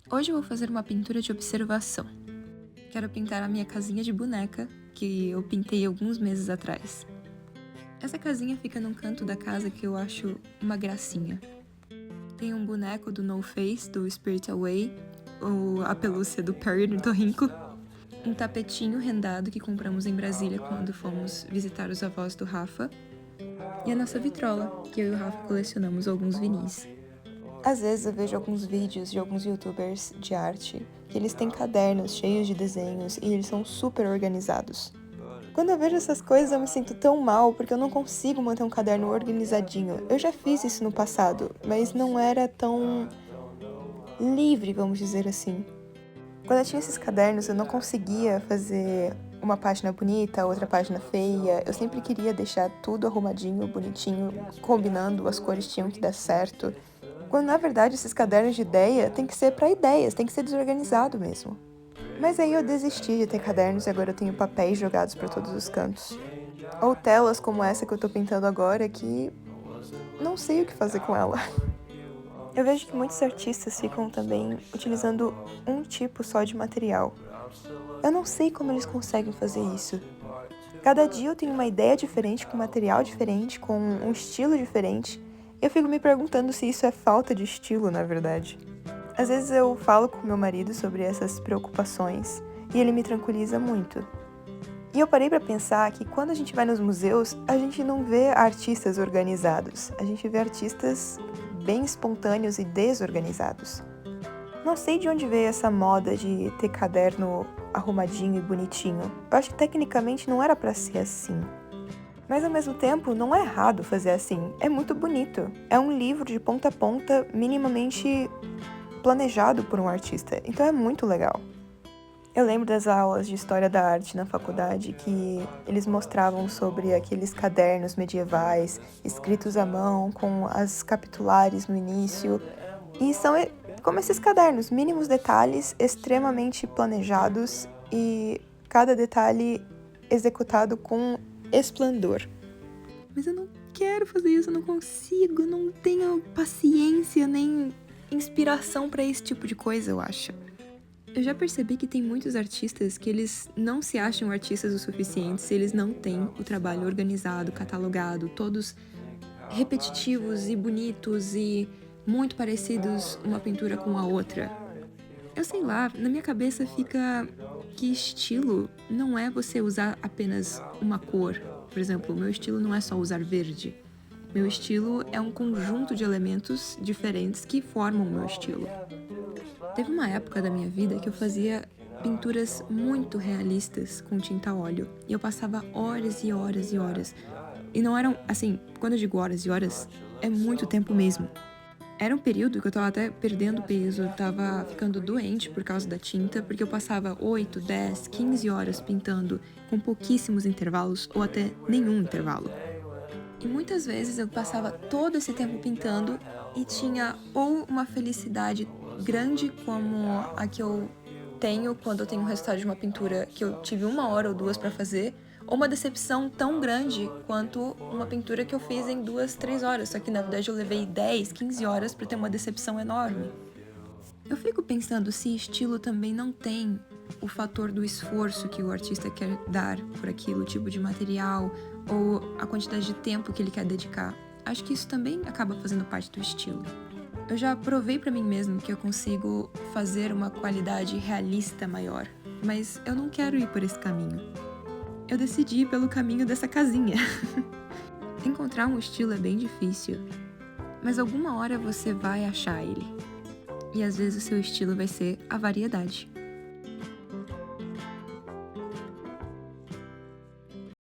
Hoje eu vou fazer uma pintura de observação. Quero pintar a minha casinha de boneca, que eu pintei alguns meses atrás. Essa casinha fica num canto da casa que eu acho uma gracinha. Tem um boneco do No Face, do Spirit Away, ou a pelúcia do Perry Ornitorrinco, um tapetinho rendado que compramos em Brasília quando fomos visitar os avós do Rafa, e a nossa vitrola, que eu e o Rafa colecionamos alguns vinis. Às vezes eu vejo alguns vídeos de alguns youtubers de arte, que eles têm cadernos cheios de desenhos e eles são super organizados. Quando eu vejo essas coisas eu me sinto tão mal porque eu não consigo manter um caderno organizadinho. Eu já fiz isso no passado, mas não era tão livre, vamos dizer assim. Quando eu tinha esses cadernos eu não conseguia fazer uma página bonita, outra página feia. Eu sempre queria deixar tudo arrumadinho, bonitinho, combinando, as cores tinham que dar certo. Quando na verdade esses cadernos de ideia tem que ser para ideias, tem que ser desorganizado mesmo. Mas aí eu desisti de ter cadernos e agora eu tenho papéis jogados para todos os cantos. Ou telas como essa que eu tô pintando agora que não sei o que fazer com ela. Eu vejo que muitos artistas ficam também utilizando um tipo só de material. Eu não sei como eles conseguem fazer isso. Cada dia eu tenho uma ideia diferente, com material diferente, com um estilo diferente. Eu fico me perguntando se isso é falta de estilo, na verdade. Às vezes eu falo com meu marido sobre essas preocupações e ele me tranquiliza muito. E eu parei para pensar que quando a gente vai nos museus, a gente não vê artistas organizados, a gente vê artistas bem espontâneos e desorganizados. Não sei de onde veio essa moda de ter caderno arrumadinho e bonitinho. Eu acho que tecnicamente não era para ser assim. Mas ao mesmo tempo, não é errado fazer assim. É muito bonito. É um livro de ponta a ponta, minimamente planejado por um artista. Então é muito legal. Eu lembro das aulas de História da Arte na faculdade que eles mostravam sobre aqueles cadernos medievais, escritos à mão, com as capitulares no início. E são como esses cadernos, mínimos detalhes, extremamente planejados e cada detalhe executado com esplendor. Mas eu não quero fazer isso, eu não consigo, não tenho paciência nem inspiração para esse tipo de coisa, eu acho. Eu já percebi que tem muitos artistas que eles não se acham artistas o suficiente se eles não têm o trabalho organizado, catalogado, todos repetitivos e bonitos e muito parecidos uma pintura com a outra. Eu sei lá, na minha cabeça fica que estilo não é você usar apenas uma cor. Por exemplo, o meu estilo não é só usar verde. Meu estilo é um conjunto de elementos diferentes que formam o meu estilo. Teve uma época da minha vida que eu fazia pinturas muito realistas com tinta a óleo. E eu passava horas e horas e horas. E não eram, assim, quando eu digo horas e horas, é muito tempo mesmo. Era um período que eu tava até perdendo peso, eu tava ficando doente por causa da tinta, porque eu passava 8, 10, 15 horas pintando com pouquíssimos intervalos ou até nenhum intervalo. E muitas vezes eu passava todo esse tempo pintando e tinha ou uma felicidade grande como a que eu tenho quando eu tenho um resultado de uma pintura que eu tive 1 hora ou 2 para fazer, ou uma decepção tão grande quanto uma pintura que eu fiz em 2, 3 horas, só que na verdade eu levei 10, 15 horas para ter uma decepção enorme. Eu fico pensando se estilo também não tem o fator do esforço que o artista quer dar por aquilo, o tipo de material ou a quantidade de tempo que ele quer dedicar. Acho que isso também acaba fazendo parte do estilo. Eu já provei pra mim mesmo que eu consigo fazer uma qualidade realista maior, mas eu não quero ir por esse caminho. Eu decidi ir pelo caminho dessa casinha. Encontrar um estilo é bem difícil, mas alguma hora você vai achar ele. E às vezes o seu estilo vai ser a variedade.